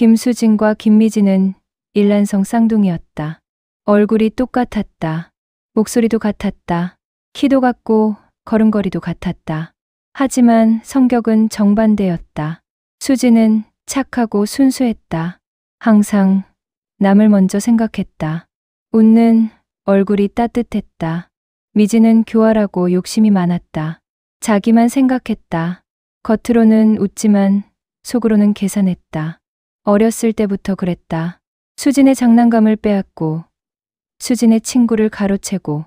김수진과 김미진은 일란성 쌍둥이였다. 얼굴이 똑같았다. 목소리도 같았다. 키도 같고 걸음걸이도 같았다. 하지만 성격은 정반대였다. 수진은 착하고 순수했다. 항상 남을 먼저 생각했다. 웃는 얼굴이 따뜻했다. 미진은 교활하고 욕심이 많았다. 자기만 생각했다. 겉으로는 웃지만 속으로는 계산했다. 어렸을 때부터 그랬다. 수진의 장난감을 빼앗고 수진의 친구를 가로채고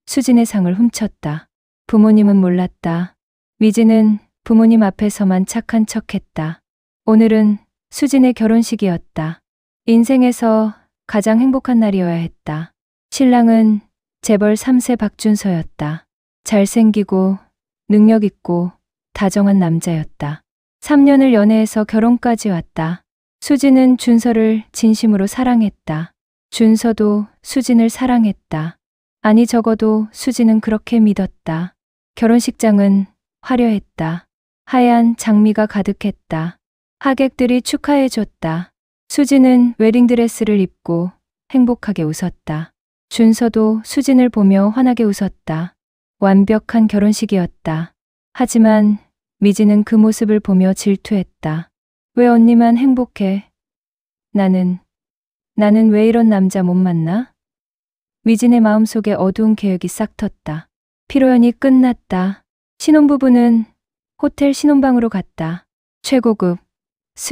수진의 상을 훔쳤다. 부모님은 몰랐다. 미진은 부모님 앞에서만 착한 척했다. 오늘은 수진의 결혼식이었다. 인생에서 가장 행복한 날이어야 했다. 신랑은 재벌 3세 박준서였다. 잘생기고 능력 있고 다정한 남자였다. 3년을 연애해서 결혼까지 왔다. 수진은 준서를 진심으로 사랑했다. 준서도 수진을 사랑했다. 아니 적어도 수진은 그렇게 믿었다. 결혼식장은 화려했다. 하얀 장미가 가득했다. 하객들이 축하해줬다. 수진은 웨딩드레스를 입고 행복하게 웃었다. 준서도 수진을 보며 환하게 웃었다. 완벽한 결혼식이었다. 하지만 미진은 그 모습을 보며 질투했다. 왜 언니만 행복해? 나는 왜 이런 남자 못 만나? 미진의 마음속에 어두운 계획이 싹 텄다. 피로연이 끝났다. 신혼부부는 호텔 신혼방으로 갔다. 최고급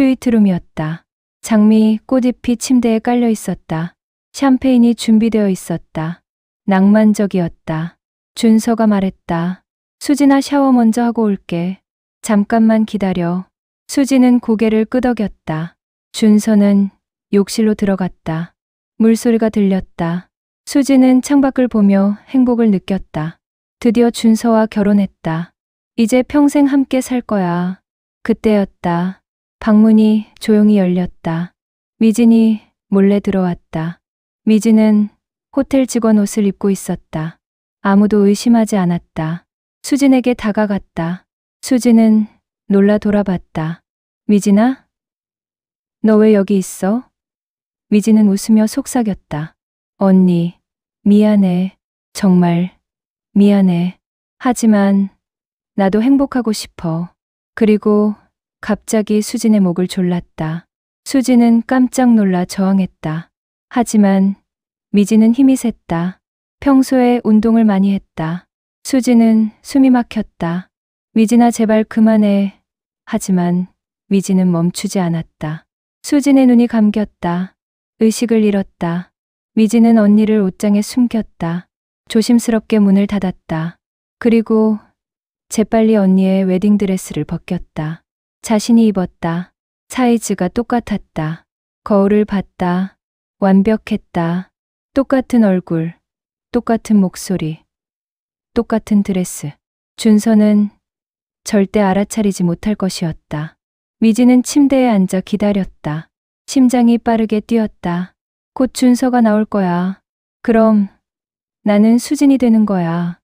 스위트룸이었다. 장미 꽃잎이 침대에 깔려 있었다. 샴페인이 준비되어 있었다. 낭만적이었다. 준서가 말했다. 수진아 샤워 먼저 하고 올게. 잠깐만 기다려. 수진은 고개를 끄덕였다. 준서는 욕실로 들어갔다. 물소리가 들렸다. 수진은 창밖을 보며 행복을 느꼈다. 드디어 준서와 결혼했다. 이제 평생 함께 살 거야. 그때였다. 방문이 조용히 열렸다. 미진이 몰래 들어왔다. 미진은 호텔 직원 옷을 입고 있었다. 아무도 의심하지 않았다. 수진에게 다가갔다. 수진은 놀라 돌아봤다. 미진아? 너 왜 여기 있어? 미진은 웃으며 속삭였다. 언니, 미안해. 정말 미안해. 하지만 나도 행복하고 싶어. 그리고 갑자기 수진의 목을 졸랐다. 수진은 깜짝 놀라 저항했다. 하지만 미진은 힘이 셌다. 평소에 운동을 많이 했다. 수진은 숨이 막혔다. 미진아 제발 그만해. 하지만 미진은 멈추지 않았다. 수진의 눈이 감겼다. 의식을 잃었다. 미진은 언니를 옷장에 숨겼다. 조심스럽게 문을 닫았다. 그리고 재빨리 언니의 웨딩드레스를 벗겼다. 자신이 입었다. 사이즈가 똑같았다. 거울을 봤다. 완벽했다. 똑같은 얼굴, 똑같은 목소리, 똑같은 드레스. 준서는 절대 알아차리지 못할 것이었다. 미진은 침대에 앉아 기다렸다. 심장이 빠르게 뛰었다. 곧 준서가 나올 거야. 그럼 나는 수진이 되는 거야.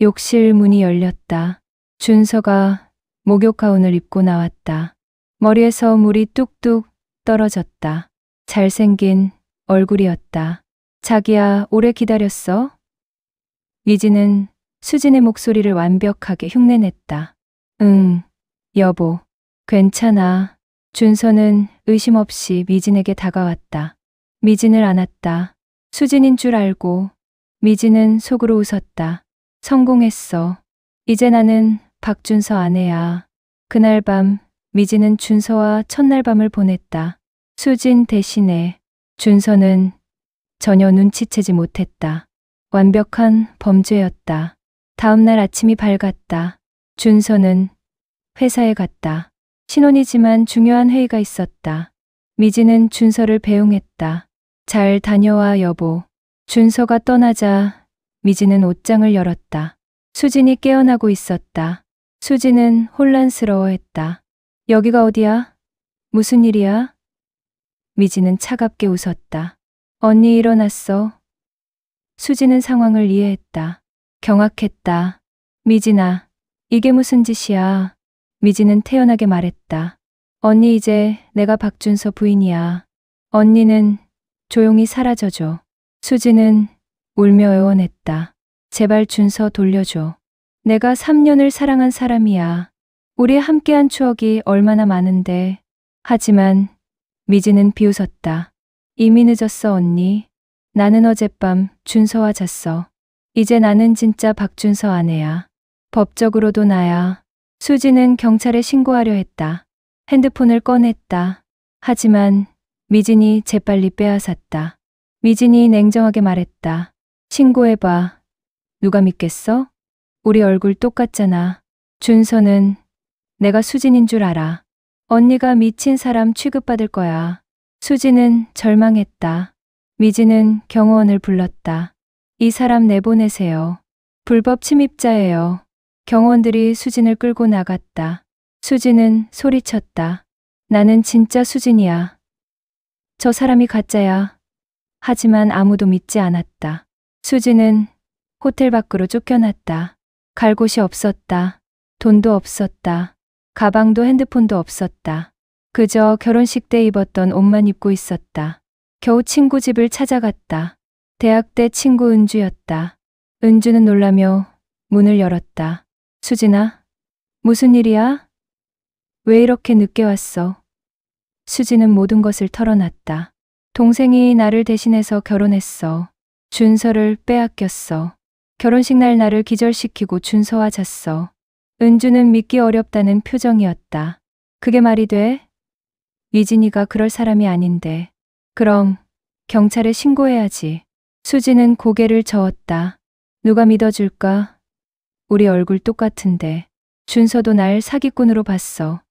욕실 문이 열렸다. 준서가 목욕 가운을 입고 나왔다. 머리에서 물이 뚝뚝 떨어졌다. 잘생긴 얼굴이었다. 자기야, 오래 기다렸어? 미진은 수진의 목소리를 완벽하게 흉내냈다. 응, 여보. 괜찮아. 준서는 의심 없이 미진에게 다가왔다. 미진을 안았다. 수진인 줄 알고 미진은 속으로 웃었다. 성공했어. 이제 나는 박준서 아내야. 그날 밤 미진은 준서와 첫날 밤을 보냈다. 수진 대신에. 준서는 전혀 눈치채지 못했다. 완벽한 범죄였다. 다음날 아침이 밝았다. 준서는 회사에 갔다. 신혼이지만 중요한 회의가 있었다. 미진은 준서를 배웅했다. 잘 다녀와 여보. 준서가 떠나자 미진은 옷장을 열었다. 수진이 깨어나고 있었다. 수진은 혼란스러워했다. 여기가 어디야? 무슨 일이야? 미진은 차갑게 웃었다. 언니 일어났어. 수진은 상황을 이해했다. 경악했다. 미진아, 이게 무슨 짓이야? 미진은 태연하게 말했다. 언니 이제 내가 박준서 부인이야. 언니는 조용히 사라져줘. 수지는 울며 애원했다. 제발 준서 돌려줘. 내가 3년을 사랑한 사람이야. 우리 함께한 추억이 얼마나 많은데. 하지만 미지는 비웃었다. 이미 늦었어 언니. 나는 어젯밤 준서와 잤어. 이제 나는 진짜 박준서 아내야. 법적으로도 나야. 수지는 경찰에 신고하려 했다. 핸드폰을 꺼냈다. 하지만 미진이 재빨리 빼앗았다. 미진이 냉정하게 말했다. 신고해봐. 누가 믿겠어? 우리 얼굴 똑같잖아. 준서는 내가 수진인 줄 알아. 언니가 미친 사람 취급받을 거야. 수지는 절망했다. 미진은 경호원을 불렀다. 이 사람 내보내세요. 불법 침입자예요. 경호원들이 수진을 끌고 나갔다. 수진은 소리쳤다. 나는 진짜 수진이야. 저 사람이 가짜야. 하지만 아무도 믿지 않았다. 수진은 호텔 밖으로 쫓겨났다. 갈 곳이 없었다. 돈도 없었다. 가방도 핸드폰도 없었다. 그저 결혼식 때 입었던 옷만 입고 있었다. 겨우 친구 집을 찾아갔다. 대학 때 친구 은주였다. 은주는 놀라며 문을 열었다. 수진아, 무슨 일이야? 왜 이렇게 늦게 왔어? 수진은 모든 것을 털어놨다. 동생이 나를 대신해서 결혼했어. 준서를 빼앗겼어. 결혼식 날 나를 기절시키고 준서와 잤어. 은주는 믿기 어렵다는 표정이었다. 그게 말이 돼? 미진이가 그럴 사람이 아닌데. 그럼 경찰에 신고해야지. 수지는 고개를 저었다. 누가 믿어줄까? 우리 얼굴 똑같은데. 준서도 날 사기꾼으로 봤어.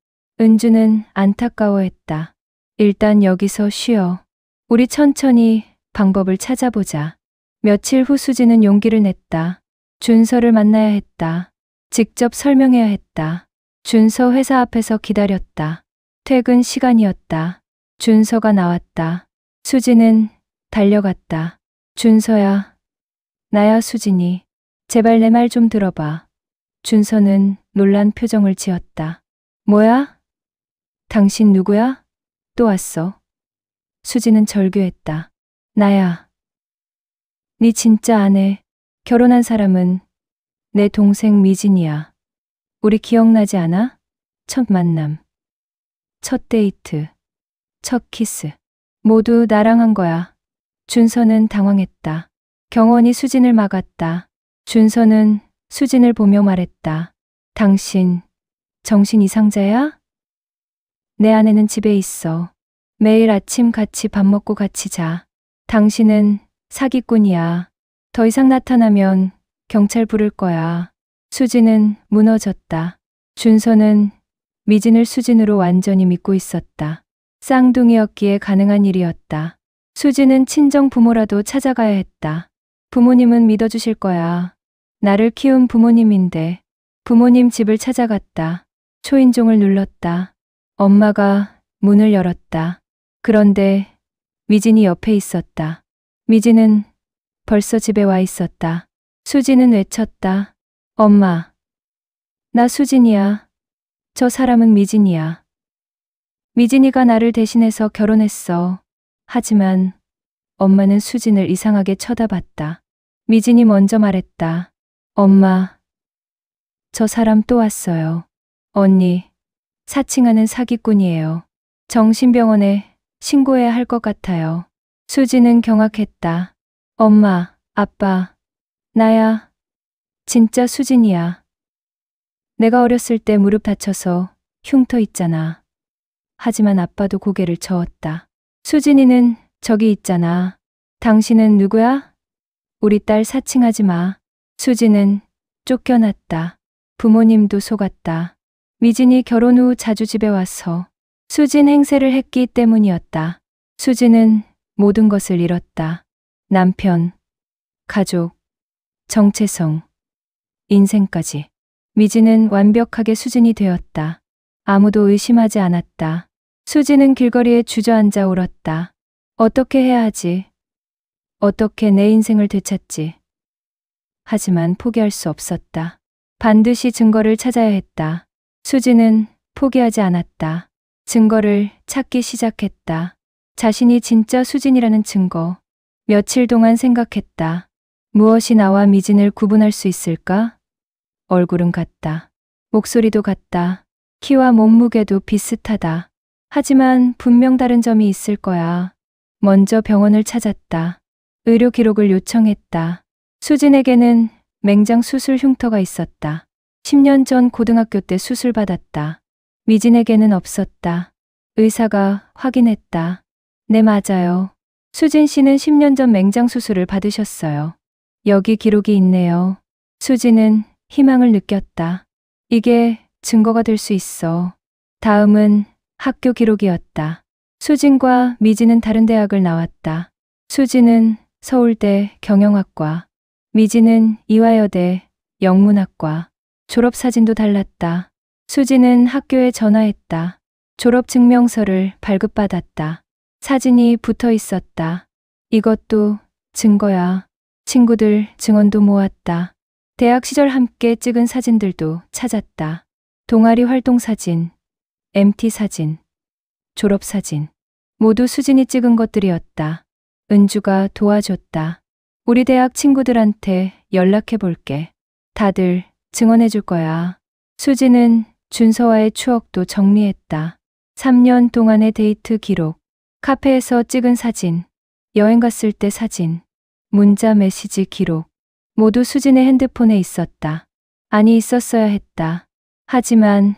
은주는 안타까워했다. 일단 여기서 쉬어. 우리 천천히 방법을 찾아보자. 며칠 후 수지는 용기를 냈다. 준서를 만나야 했다. 직접 설명해야 했다. 준서 회사 앞에서 기다렸다. 퇴근 시간이었다. 준서가 나왔다. 수지는 달려갔다. 준서야. 나야 수진이. 제발 내 말 좀 들어봐. 준서는 놀란 표정을 지었다. 뭐야? 당신 누구야? 또 왔어. 수지는 절규했다. 나야. 네 진짜 아내. 결혼한 사람은 내 동생 미진이야. 우리 기억나지 않아? 첫 만남. 첫 데이트. 첫 키스. 모두 나랑 한 거야. 준서는 당황했다. 경원이 수진을 막았다. 준서는 수진을 보며 말했다. 당신 정신 이상자야? 내 아내는 집에 있어. 매일 아침 같이 밥 먹고 같이 자. 당신은 사기꾼이야. 더 이상 나타나면 경찰 부를 거야. 수진은 무너졌다. 준서는 미진을 수진으로 완전히 믿고 있었다. 쌍둥이였기에 가능한 일이었다. 수진은 친정 부모라도 찾아가야 했다. 부모님은 믿어주실 거야. 나를 키운 부모님인데. 부모님 집을 찾아갔다. 초인종을 눌렀다. 엄마가 문을 열었다. 그런데 미진이 옆에 있었다. 미진은 벌써 집에 와 있었다. 수진은 외쳤다. 엄마. 나 수진이야. 저 사람은 미진이야. 미진이가 나를 대신해서 결혼했어. 하지만 엄마는 수진을 이상하게 쳐다봤다. 미진이 먼저 말했다. 엄마. 저 사람 또 왔어요. 언니. 사칭하는 사기꾼이에요. 정신병원에 신고해야 할 것 같아요. 수지는 경악했다. 엄마, 아빠, 나야. 진짜 수진이야. 내가 어렸을 때 무릎 다쳐서 흉터 있잖아. 하지만 아빠도 고개를 저었다. 수진이는 저기 있잖아. 당신은 누구야? 우리 딸 사칭하지 마. 수지는 쫓겨났다. 부모님도 속았다. 미진이 결혼 후 자주 집에 와서 수진 행세를 했기 때문이었다. 수지는 모든 것을 잃었다. 남편, 가족, 정체성, 인생까지. 미진은 완벽하게 수진이 되었다. 아무도 의심하지 않았다. 수지는 길거리에 주저앉아 울었다. 어떻게 해야 하지? 어떻게 내 인생을 되찾지? 하지만 포기할 수 없었다. 반드시 증거를 찾아야 했다. 수지는 포기하지 않았다. 증거를 찾기 시작했다. 자신이 진짜 수진이라는 증거. 며칠 동안 생각했다. 무엇이 나와 미진을 구분할 수 있을까? 얼굴은 같다. 목소리도 같다. 키와 몸무게도 비슷하다. 하지만 분명 다른 점이 있을 거야. 먼저 병원을 찾았다. 의료 기록을 요청했다. 수진에게는 맹장 수술 흉터가 있었다. 10년 전 고등학교 때 수술받았다. 미진에게는 없었다. 의사가 확인했다. 네, 맞아요. 수진 씨는 10년 전 맹장 수술을 받으셨어요. 여기 기록이 있네요. 수진은 희망을 느꼈다. 이게 증거가 될 수 있어. 다음은 학교 기록이었다. 수진과 미진은 다른 대학을 나왔다. 수진은 서울대 경영학과, 미진은 이화여대 영문학과. 졸업사진도 달랐다. 수진은 학교에 전화했다. 졸업증명서를 발급받았다. 사진이 붙어 있었다. 이것도 증거야. 친구들 증언도 모았다. 대학 시절 함께 찍은 사진들도 찾았다. 동아리 활동 사진, MT 사진, 졸업 사진. 모두 수진이 찍은 것들이었다. 은주가 도와줬다. 우리 대학 친구들한테 연락해 볼게. 다들 증언해 줄 거야. 수진은 준서와의 추억도 정리했다. 3년 동안의 데이트 기록, 카페에서 찍은 사진, 여행 갔을 때 사진, 문자 메시지 기록. 모두 수진의 핸드폰에 있었다. 아니, 있었어야 했다. 하지만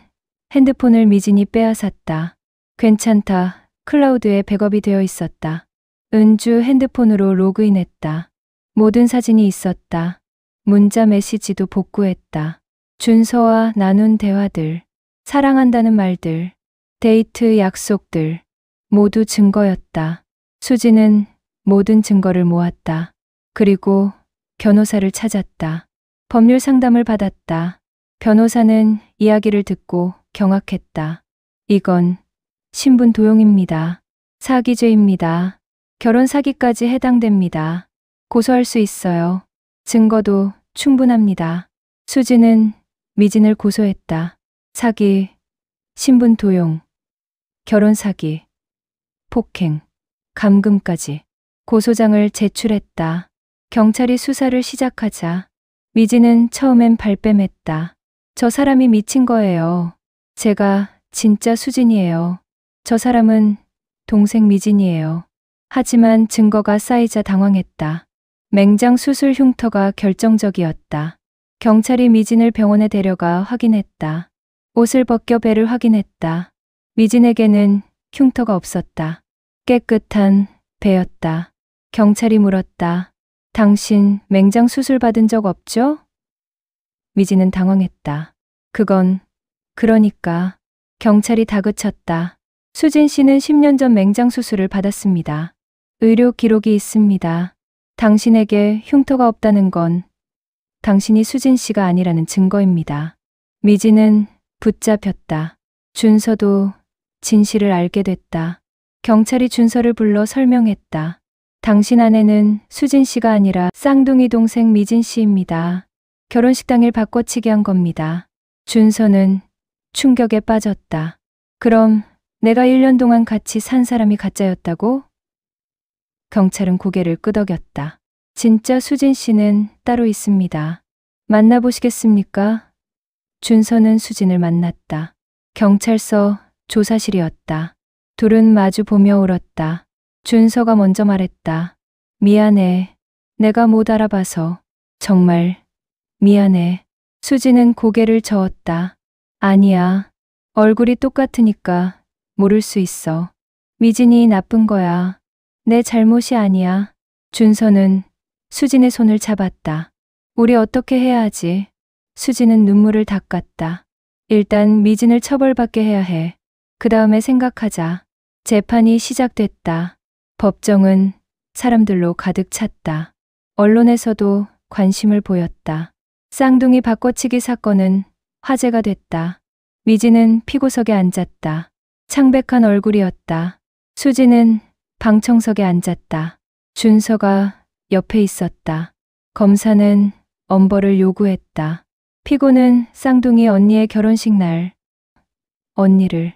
핸드폰을 미진이 빼앗았다. 괜찮다. 클라우드에 백업이 되어 있었다. 은주 핸드폰으로 로그인했다. 모든 사진이 있었다. 문자 메시지도 복구했다. 준서와 나눈 대화들, 사랑한다는 말들, 데이트 약속들, 모두 증거였다. 수진은 모든 증거를 모았다. 그리고 변호사를 찾았다. 법률 상담을 받았다. 변호사는 이야기를 듣고 경악했다. 이건 신분 도용입니다. 사기죄입니다. 결혼 사기까지 해당됩니다. 고소할 수 있어요. 증거도 충분합니다. 수진은 미진을 고소했다. 사기, 신분 도용, 결혼 사기, 폭행, 감금까지. 고소장을 제출했다. 경찰이 수사를 시작하자 미진은 처음엔 발뺌했다. 저 사람이 미친 거예요. 제가 진짜 수진이에요. 저 사람은 동생 미진이에요. 하지만 증거가 쌓이자 당황했다. 맹장 수술 흉터가 결정적이었다. 경찰이 미진을 병원에 데려가 확인했다. 옷을 벗겨 배를 확인했다. 미진에게는 흉터가 없었다. 깨끗한 배였다. 경찰이 물었다. 당신 맹장 수술 받은 적 없죠? 미진은 당황했다. 그러니까. 경찰이 다그쳤다. 수진 씨는 10년 전 맹장 수술을 받았습니다. 의료 기록이 있습니다. 당신에게 흉터가 없다는 건 당신이 수진 씨가 아니라는 증거입니다. 미진은 붙잡혔다. 준서도 진실을 알게 됐다. 경찰이 준서를 불러 설명했다. 당신 아내는 수진 씨가 아니라 쌍둥이 동생 미진 씨입니다. 결혼식 당일 바꿔치기 한 겁니다. 준서는 충격에 빠졌다. 그럼 내가 1년 동안 같이 산 사람이 가짜였다고? 경찰은 고개를 끄덕였다. 진짜 수진 씨는 따로 있습니다. 만나보시겠습니까? 준서는 수진을 만났다. 경찰서 조사실이었다. 둘은 마주 보며 울었다. 준서가 먼저 말했다. 미안해. 내가 못 알아봐서. 정말 미안해. 수진은 고개를 저었다. 아니야. 얼굴이 똑같으니까 모를 수 있어. 미진이 나쁜 거야. 내 잘못이 아니야. 준서는 수진의 손을 잡았다. 우리 어떻게 해야 하지? 수진은 눈물을 닦았다. 일단 미진을 처벌받게 해야 해. 그 다음에 생각하자. 재판이 시작됐다. 법정은 사람들로 가득 찼다. 언론에서도 관심을 보였다. 쌍둥이 바꿔치기 사건은 화제가 됐다. 미진은 피고석에 앉았다. 창백한 얼굴이었다. 수진은 방청석에 앉았다. 준서가 옆에 있었다. 검사는 엄벌을 요구했다. 피고는 쌍둥이 언니의 결혼식 날 언니를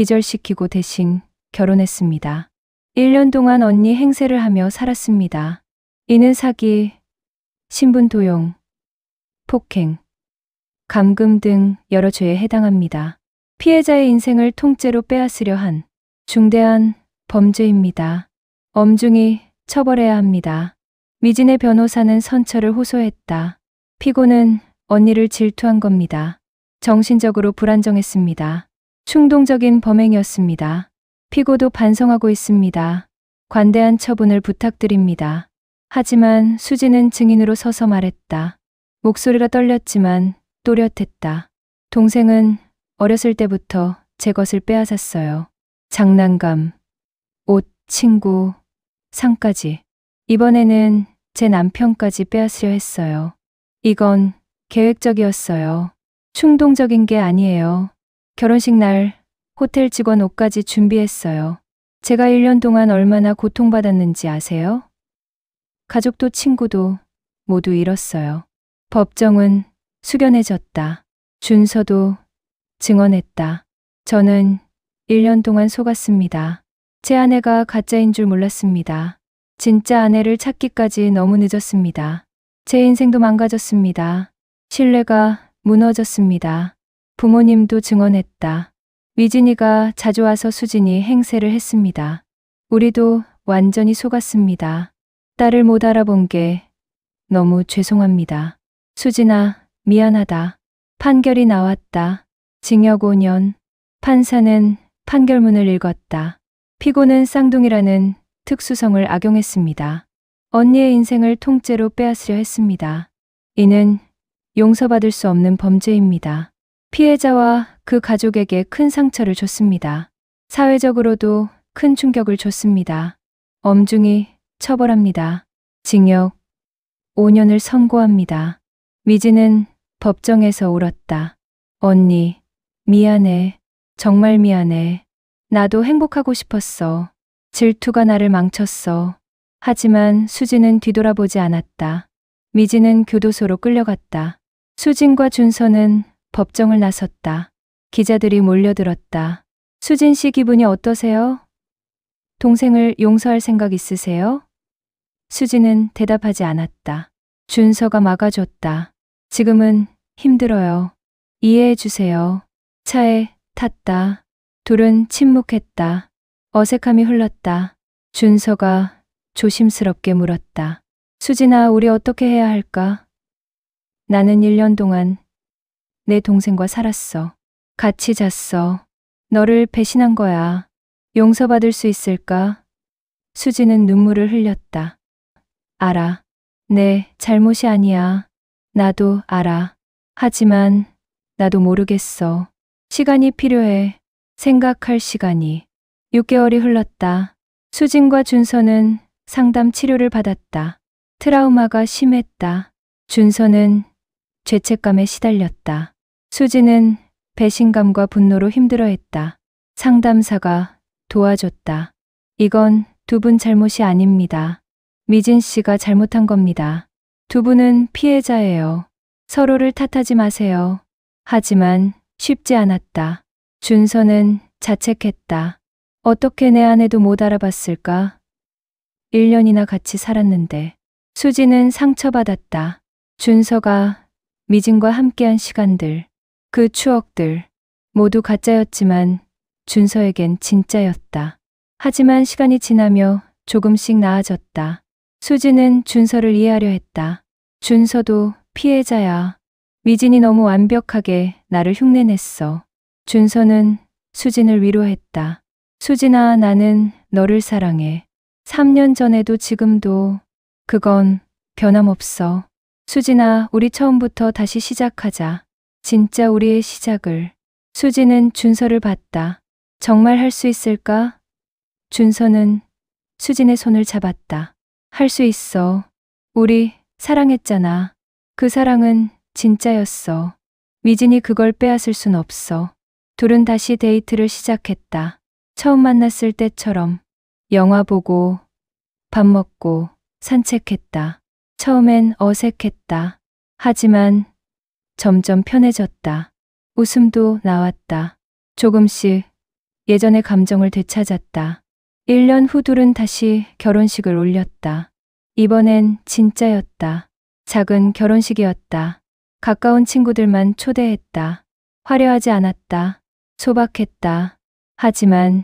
기절시키고 대신 결혼했습니다. 1년 동안 언니 행세를 하며 살았습니다. 이는 사기, 신분 도용, 폭행, 감금 등 여러 죄에 해당합니다. 피해자의 인생을 통째로 빼앗으려 한 중대한 범죄입니다. 엄중히 처벌해야 합니다. 미진의 변호사는 선처를 호소했다. 피고는 언니를 질투한 겁니다. 정신적으로 불안정했습니다. 충동적인 범행이었습니다. 피고도 반성하고 있습니다. 관대한 처분을 부탁드립니다. 하지만 수지는 증인으로 서서 말했다. 목소리가 떨렸지만 또렷했다. 동생은 어렸을 때부터 제 것을 빼앗았어요. 장난감, 옷, 친구, 상까지. 이번에는 제 남편까지 빼앗으려 했어요. 이건 계획적이었어요. 충동적인 게 아니에요. 결혼식 날 호텔 직원 옷까지 준비했어요. 제가 1년 동안 얼마나 고통받았는지 아세요? 가족도 친구도 모두 잃었어요. 법정은 숙연해졌다. 준서도 증언했다. 저는 1년 동안 속았습니다. 제 아내가 가짜인 줄 몰랐습니다. 진짜 아내를 찾기까지 너무 늦었습니다. 제 인생도 망가졌습니다. 신뢰가 무너졌습니다. 부모님도 증언했다. 미진이가 자주 와서 수진이 행세를 했습니다. 우리도 완전히 속았습니다. 딸을 못 알아본 게 너무 죄송합니다. 수진아, 미안하다. 판결이 나왔다. 징역 5년. 판사는 판결문을 읽었다. 피고는 쌍둥이라는 특수성을 악용했습니다. 언니의 인생을 통째로 빼앗으려 했습니다. 이는 용서받을 수 없는 범죄입니다. 피해자와 그 가족에게 큰 상처를 줬습니다. 사회적으로도 큰 충격을 줬습니다. 엄중히 처벌합니다. 징역 5년을 선고합니다. 미진은 법정에서 울었다. 언니, 미안해. 정말 미안해. 나도 행복하고 싶었어. 질투가 나를 망쳤어. 하지만 수진은 뒤돌아보지 않았다. 미진은 교도소로 끌려갔다. 수진과 준서는 법정을 나섰다. 기자들이 몰려들었다. 수진 씨 기분이 어떠세요? 동생을 용서할 생각 있으세요? 수진은 대답하지 않았다. 준서가 막아줬다. 지금은 힘들어요. 이해해 주세요. 차에 탔다. 둘은 침묵했다. 어색함이 흘렀다. 준서가 조심스럽게 물었다. 수진아, 우리 어떻게 해야 할까? 나는 1년 동안 내 동생과 살았어. 같이 잤어. 너를 배신한 거야. 용서받을 수 있을까? 수진은 눈물을 흘렸다. 알아. 내 잘못이 아니야. 나도 알아. 하지만 나도 모르겠어. 시간이 필요해. 생각할 시간이. 6개월이 흘렀다. 수진과 준서는 상담 치료를 받았다. 트라우마가 심했다. 준서는 죄책감에 시달렸다. 수진은 배신감과 분노로 힘들어했다. 상담사가 도와줬다. 이건 두 분 잘못이 아닙니다. 미진 씨가 잘못한 겁니다. 두 분은 피해자예요. 서로를 탓하지 마세요. 하지만 쉽지 않았다. 준서는 자책했다. 어떻게 내 아내도 못 알아봤을까? 1년이나 같이 살았는데. 수지는 상처받았다. 준서가 미진과 함께한 시간들, 그 추억들, 모두 가짜였지만 준서에겐 진짜였다. 하지만 시간이 지나며 조금씩 나아졌다. 수지는 준서를 이해하려 했다. 준서도 피해자야. 미진이 너무 완벽하게 나를 흉내냈어. 준서는 수진을 위로했다. 수진아, 나는 너를 사랑해. 3년 전에도 지금도 그건 변함없어. 수진아, 우리 처음부터 다시 시작하자. 진짜 우리의 시작을. 수진은 준서를 봤다. 정말 할 수 있을까? 준서는 수진의 손을 잡았다. 할 수 있어. 우리 사랑했잖아. 그 사랑은 진짜였어. 미진이 그걸 빼앗을 순 없어. 둘은 다시 데이트를 시작했다. 처음 만났을 때처럼 영화 보고 밥 먹고 산책했다. 처음엔 어색했다. 하지만 점점 편해졌다. 웃음도 나왔다. 조금씩 예전의 감정을 되찾았다. 1년 후 둘은 다시 결혼식을 올렸다. 이번엔 진짜였다. 작은 결혼식이었다. 가까운 친구들만 초대했다. 화려하지 않았다. 소박했다. 하지만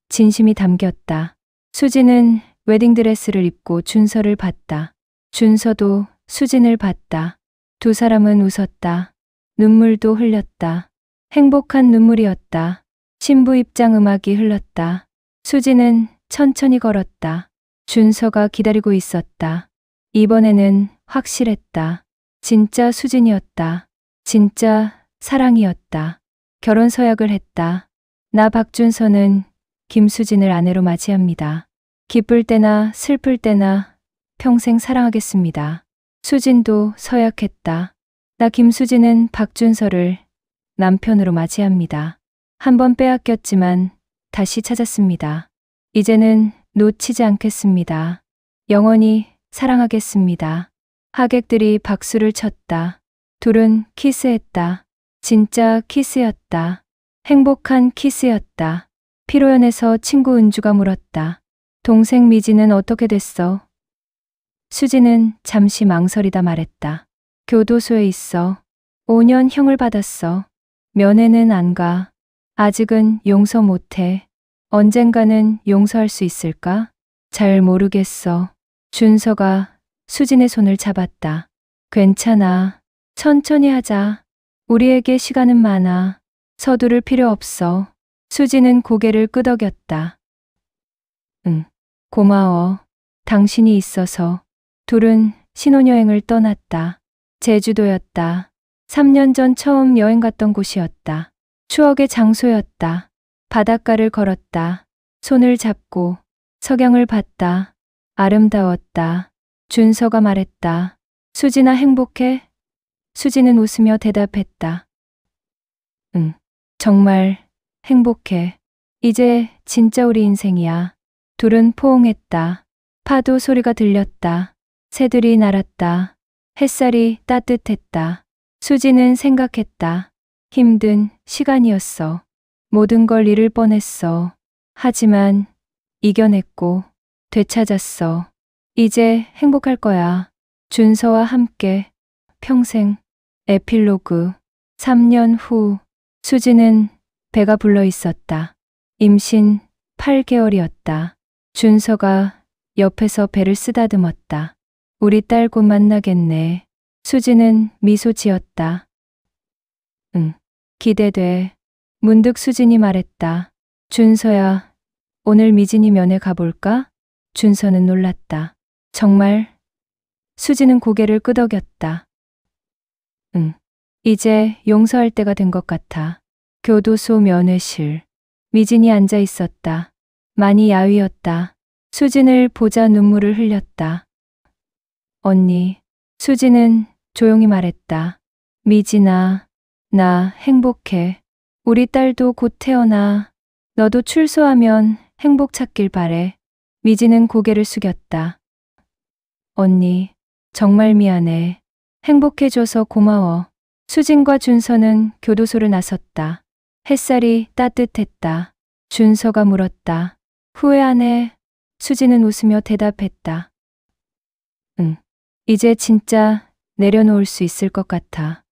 진심이 담겼다. 수진은 웨딩드레스를 입고 준서를 봤다. 준서도 수진을 봤다. 두 사람은 웃었다. 눈물도 흘렸다. 행복한 눈물이었다. 신부 입장 음악이 흘렀다. 수진은 천천히 걸었다. 준서가 기다리고 있었다. 이번에는 확실했다. 진짜 수진이었다. 진짜 사랑이었다. 결혼 서약을 했다. 나 박준서는 김수진을 아내로 맞이합니다. 기쁠 때나 슬플 때나 평생 사랑하겠습니다. 수진도 서약했다. 나 김수진은 박준서를 남편으로 맞이합니다. 한 번 빼앗겼지만 다시 찾았습니다. 이제는 놓치지 않겠습니다. 영원히 사랑하겠습니다. 하객들이 박수를 쳤다. 둘은 키스했다. 진짜 키스였다. 행복한 키스였다. 피로연에서 친구 은주가 물었다. 동생 미지는 어떻게 됐어? 수지는 잠시 망설이다 말했다. 교도소에 있어. 5년 형을 받았어. 면회는 안 가. 아직은 용서 못해. 언젠가는 용서할 수 있을까? 잘 모르겠어. 준서가 수진의 손을 잡았다. 괜찮아. 천천히 하자. 우리에게 시간은 많아. 서두를 필요 없어. 수진은 고개를 끄덕였다. 응, 고마워. 당신이 있어서. 둘은 신혼여행을 떠났다. 제주도였다. 3년 전 처음 여행 갔던 곳이었다. 추억의 장소였다. 바닷가를 걸었다. 손을 잡고 석양을 봤다. 아름다웠다. 준서가 말했다. 수진아 행복해? 수진은 웃으며 대답했다. 응, 정말 행복해. 이제 진짜 우리 인생이야. 둘은 포옹했다. 파도 소리가 들렸다. 새들이 날았다. 햇살이 따뜻했다. 수진은 생각했다. 힘든 시간이었어. 모든 걸 잃을 뻔했어. 하지만 이겨냈고 되찾았어. 이제 행복할 거야. 준서와 함께 평생. 에필로그. 3년 후 수진은 배가 불러 있었다. 임신 8개월이었다. 준서가 옆에서 배를 쓰다듬었다. 우리 딸 곧 만나겠네. 수진은 미소 지었다. 응, 기대돼. 문득 수진이 말했다. 준서야, 오늘 미진이 면회 가볼까? 준서는 놀랐다. 정말? 수진은 고개를 끄덕였다. 응, 이제 용서할 때가 된 것 같아. 교도소 면회실. 미진이 앉아 있었다. 많이 야위었다. 수진을 보자 눈물을 흘렸다. 언니, 수진은 조용히 말했다. 미진아, 나 행복해. 우리 딸도 곧 태어나. 너도 출소하면 행복 찾길 바래. 미진은 고개를 숙였다. 언니, 정말 미안해. 행복해줘서 고마워. 수진과 준서는 교도소를 나섰다. 햇살이 따뜻했다. 준서가 물었다. 후회 안 해? 수진은 웃으며 대답했다. 응, 이제 진짜 내려놓을 수 있을 것 같아.